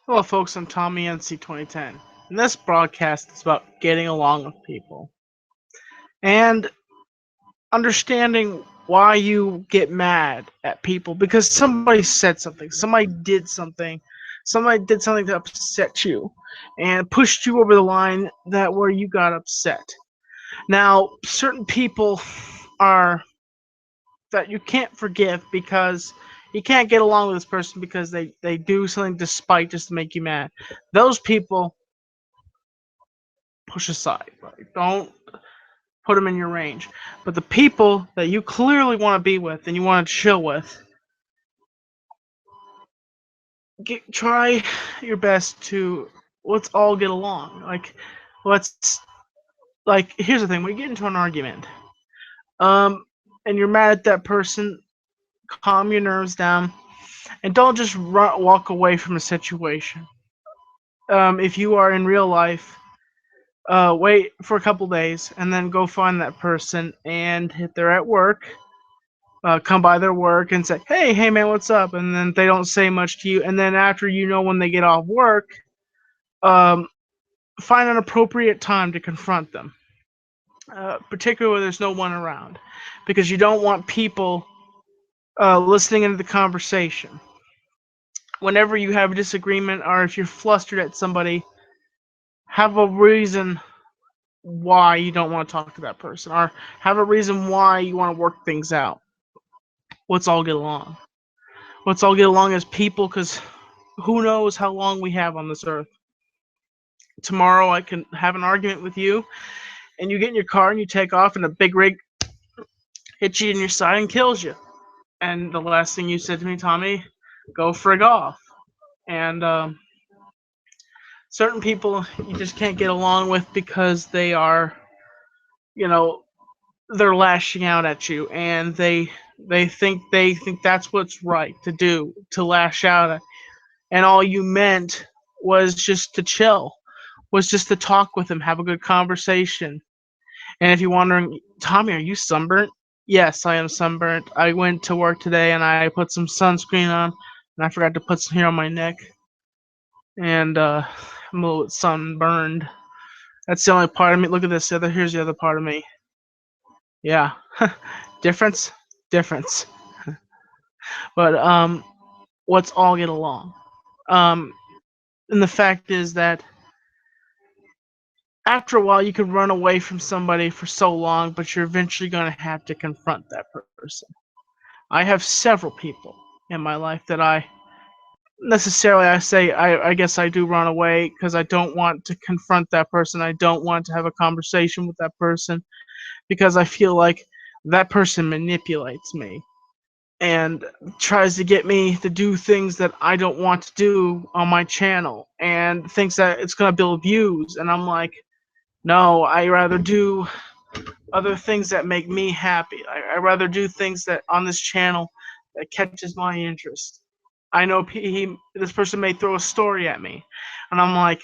Hello, folks. I'm Tommy NC 2010. And this broadcast is about getting along with people and understanding why you get mad at people because somebody said something, somebody did something to upset you and pushed you over the line that where you got upset. Now, certain people are that you can't forgive because you can't get along with this person because they do something despite just to make you mad. Those people push aside. Like, don't put them in your range. But the people that you clearly want to be with and you want to chill with, try your best to let's all get along. Let's here's the thing: when you get into an argument, um, and you're mad at that person, calm your nerves down and don't just walk away from a situation. If you are in real life, wait for a couple days and then go find that person. And if they're at work, come by their work and say, hey man, what's up? And then they don't say much to you. And then after when they get off work, um, find an appropriate time to confront them, particularly when there's no one around, because you don't want people listening into the conversation. Whenever you have a disagreement or if you're flustered at somebody, have a reason why you don't want to talk to that person, or have a reason why you want to work things out. Let's all get along. Let's all get along as people, because who knows how long we have on this earth. Tomorrow I can have an argument with you, and you get in your car and you take off, and a big rig hits you in your side and kills you. And the last thing you said to me, Tommy, go frig off. And certain people you just can't get along with because they are, you know, they're lashing out at you, and they think that's what's right to do, to lash out at, and all you meant was just to chill, was just to talk with them, have a good conversation. And if you're wondering, Tommy, are you sunburnt? Yes, I am sunburnt. I went to work today and I put some sunscreen on, and I forgot to put some here on my neck, and I'm a little sunburned. That's the only part of me. Look at this. Here's the other part of me. Yeah, difference, difference. But let's all get along. Um, and the fact is that after a while, you can run away from somebody for so long, but you're eventually going to have to confront that person. I have several people in my life that I guess I do run away because I don't want to confront that person. I don't want to have a conversation with that person because I feel like that person manipulates me and tries to get me to do things that I don't want to do on my channel and thinks that it's going to build views. And I'm like, no, I rather do other things that make me happy. I rather do things that on this channel that catches my interest. I know this person may throw a story at me, and I'm like,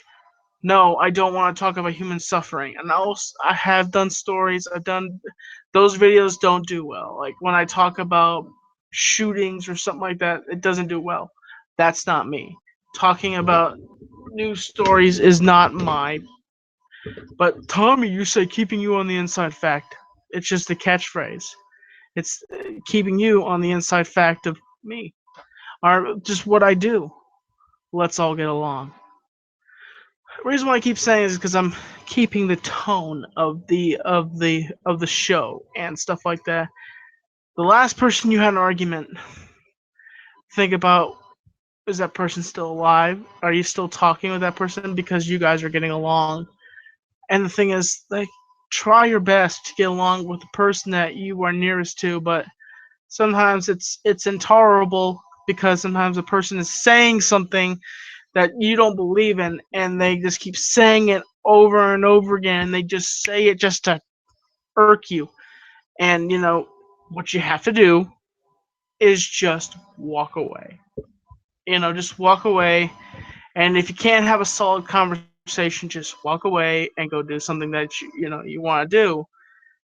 no, I don't want to talk about human suffering. And I have done stories. I've done those videos don't do well. Like when I talk about shootings or something like that, it doesn't do well. That's not me. Talking about news stories is not my. But Tommy, you say keeping you on the inside fact. It's just a catchphrase. It's keeping you on the inside fact of me, or just what I do. Let's all get along. The reason why I keep saying is because I'm keeping the tone of the show and stuff like that. The last person you had an argument, think about, is that person still alive? Are you still talking with that person because you guys are getting along? And the thing is, like, try your best to get along with the person that you are nearest to, but sometimes it's intolerable because sometimes a person is saying something that you don't believe in, and they just keep saying it over and over again. They just say it just to irk you. And what you have to do is just walk away. Just walk away. And if you can't have a solid conversation, just walk away and go do something that you want to do.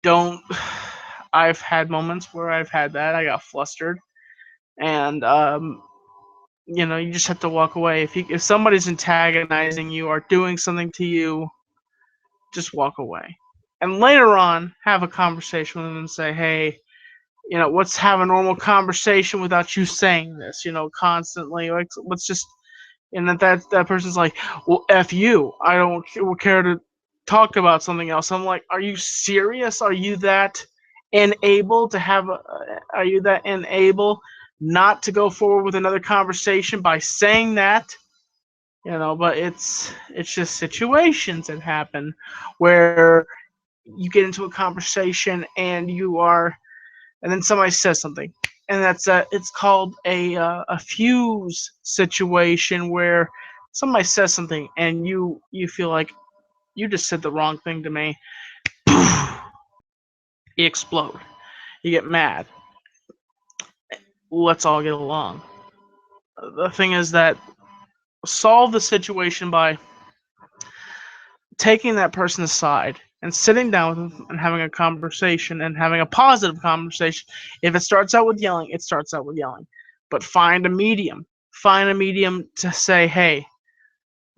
Don't. I've had moments where I've had that. I got flustered, and You just have to walk away. If somebody's antagonizing you or doing something to you, just walk away. And later on, have a conversation with them and say, hey, let's have a normal conversation without you saying this, constantly. Like, let's just, and that person's like, well, F you. I don't care to talk about something else. I'm like, are you serious? Are you that unable to are you that unable not to go forward with another conversation by saying that? But it's just situations that happen where you get into a conversation and then somebody says something, and it's called a fuse situation where somebody says something and you feel like you just said the wrong thing to me. You explode, you get mad. Let's all get along. The thing is that solve the situation by taking that person aside and sitting down with them and having a conversation and having a positive conversation. If it starts out with yelling, it starts out with yelling. But find a medium. Find a medium to say, hey,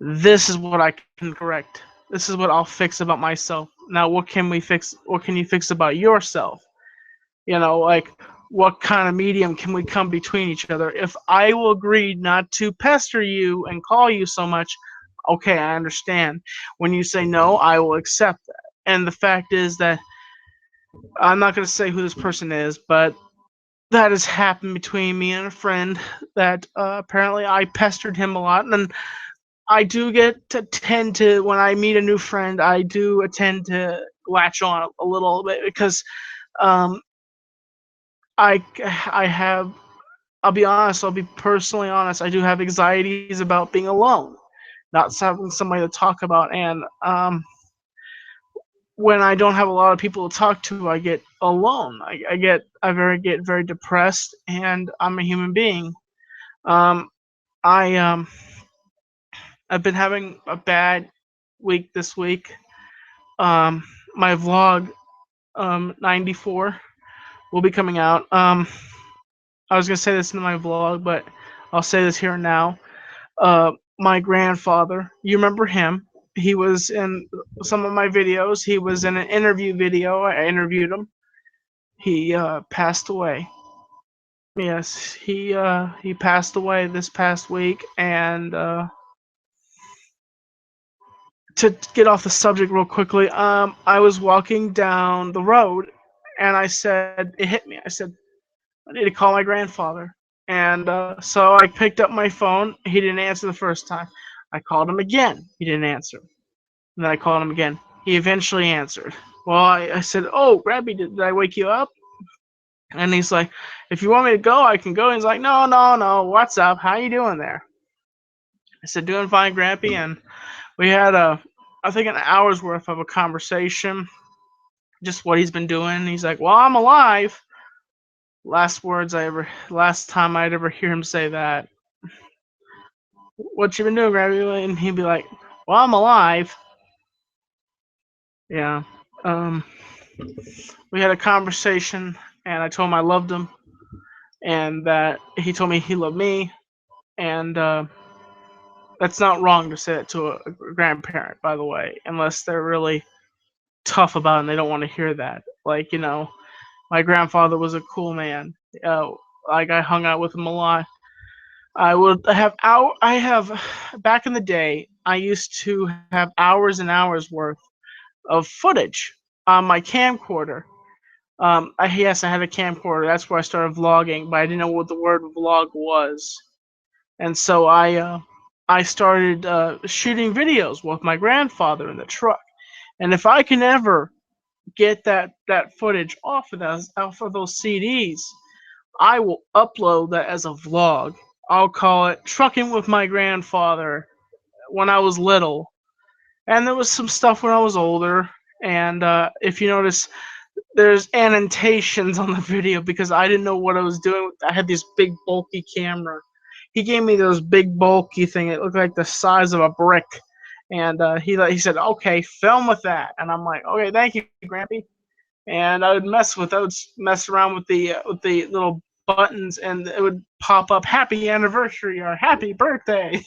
this is what I can correct. This is what I'll fix about myself. Now, what can we fix? What can you fix about yourself? Like, what kind of medium can we come between each other? If I will agree not to pester you and call you so much, okay, I understand. When you say no, I will accept that. And the fact is that I'm not going to say who this person is, but that has happened between me and a friend that apparently I pestered him a lot. And I do get to tend to, when I meet a new friend, I do tend to latch on a little bit because um, I have, I'll be honest, I'll be personally honest, I do have anxieties about being alone, not having somebody to talk about. And when I don't have a lot of people to talk to, I get alone. I get very depressed, and I'm a human being. Um, I I've been having a bad week this week. Um, my vlog 94 will be coming out. I was gonna say this in my vlog, but I'll say this here and now. My grandfather, you remember him? He was in some of my videos. He was in an interview video. I interviewed him. He passed away. Yes, he passed away this past week. And to get off the subject real quickly, I was walking down the road, and I said it hit me. I said I need to call my grandfather. And so I picked up my phone. He didn't answer the first time. I called him again. He didn't answer. And then I called him again. He eventually answered. Well, I said, "Oh, Grabby, did I wake you up?" And he's like, "If you want me to go, I can go." And he's like, "No, no, no. What's up? How you doing there?" I said, "Doing fine, Grampy." And we had I think an hour's worth of a conversation, just what he's been doing. And he's like, "Well, I'm alive." Last time I'd ever hear him say that. "What you been doing, Grampy?" And he'd be like, "Well, I'm alive." Yeah. Um, we had a conversation, and I told him I loved him, and that he told me he loved me, and that's not wrong to say that to a grandparent, by the way, unless they're really tough about it and they don't want to hear that. Like, my grandfather was a cool man. Uh, like, I hung out with him a lot. I have back in the day, I used to have hours and hours worth of footage on my camcorder. Yes, I had a camcorder. That's where I started vlogging, but I didn't know what the word vlog was. And so I started shooting videos with my grandfather in the truck. And if I can ever get that footage off of those CDs, I will upload that as a vlog. I'll call it "Trucking with My Grandfather" when I was little, and there was some stuff when I was older. And if you notice, there's annotations on the video because I didn't know what I was doing. I had this big bulky camera. He gave me those big bulky thing. It looked like the size of a brick. And he said, "Okay, film with that." And I'm like, "Okay, thank you, Grampy." And I would mess around with the little buttons, and it would pop up "Happy Anniversary" or "Happy Birthday,"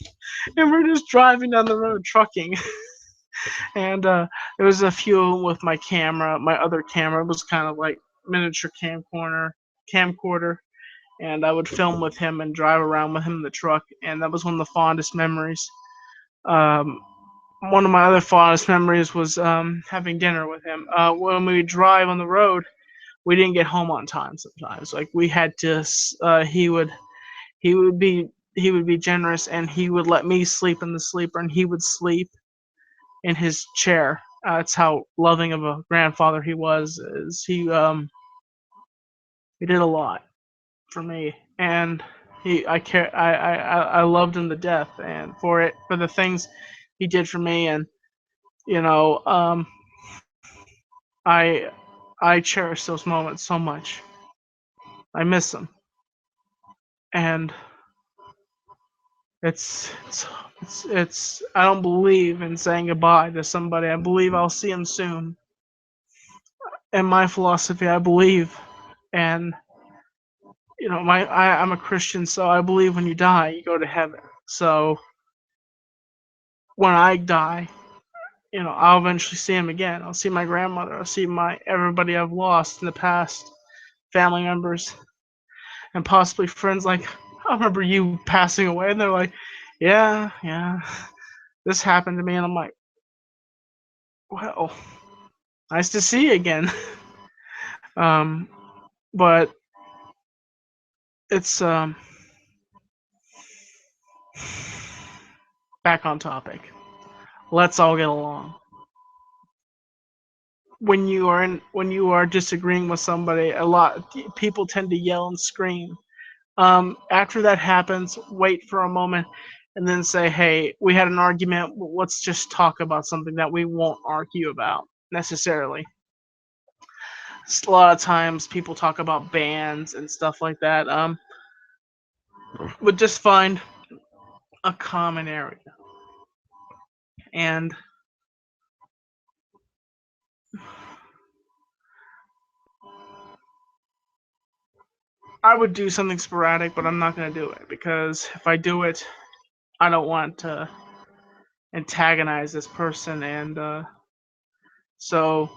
and we're just driving down the road trucking. And there was a few with my camera. My other camera was kind of like miniature camcorder, and I would film with him and drive around with him in the truck, and that was one of the fondest memories. Um, One of my other fondest memories was having dinner with him. When we drive on the road, we didn't get home on time sometimes. Like we had to. He would be he would be generous, and he would let me sleep in the sleeper, and he would sleep in his chair. That's how loving of a grandfather he was. Is he did a lot for me, and I loved him to death, and for the things he did for me, and you know I I cherish those moments so much. I miss them, and it's I don't believe in saying goodbye to somebody. I believe I'll see him soon. In my philosophy, I believe, and I'm a Christian, so I believe when you die, you go to heaven. So when I die, I'll eventually see him again. I'll see my grandmother. I'll see my everybody I've lost in the past, family members, and possibly friends. Like I remember you passing away, and they're like, "Yeah, yeah, this happened to me," and I'm like, "Well, nice to see you again." um, but it's back on topic. Let's all get along. When you are disagreeing with somebody, a lot people tend to yell and scream. After that happens, wait for a moment, and then say, "Hey, we had an argument. Let's just talk about something that we won't argue about necessarily." A lot of times, people talk about bands and stuff like that. But just find a common area, and I would do something sporadic, but I'm not gonna do it because if I do it, I don't want to antagonize this person, and so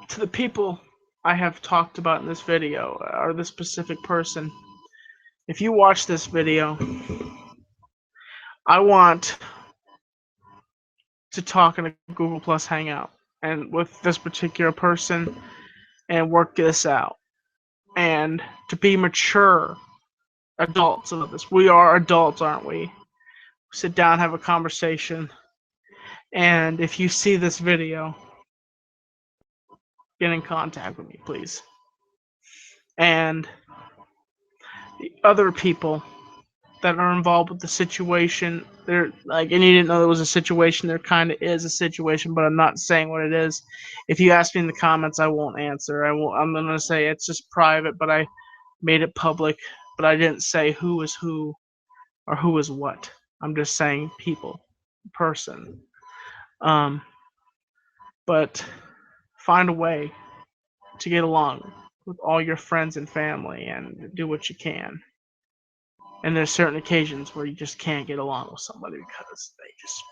to the people I have talked about in this video, or this specific person, if you watch this video, I want to talk in a Google Plus Hangout and with this particular person and work this out. And to be mature adults about this. We are adults, aren't we? Sit down, have a conversation, and if you see this video, get in contact with me, please. And the other people that are involved with the situation. There, like, and you didn't know there was a situation. There kind of is a situation, but I'm not saying what it is. If you ask me in the comments, I won't answer. I won't. I'm gonna say it's just private, but I made it public. But I didn't say who is who or who is what. I'm just saying people, person. Um, but find a way to get along with all your friends and family and do what you can. And there's certain occasions where you just can't get along with somebody because they just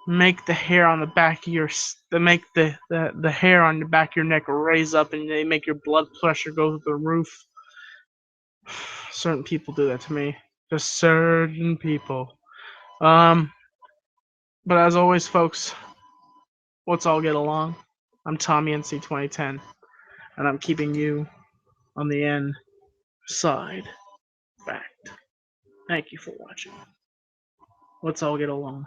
make the hair on the back of your they make the hair on the back of your neck raise up, and they make your blood pressure go through the roof. Certain people do that to me. Just certain people. Um, but as always, folks, let's all get along. I'm Tommy NC 2010, and I'm keeping you on the inside fact. Thank you for watching. Let's all get along.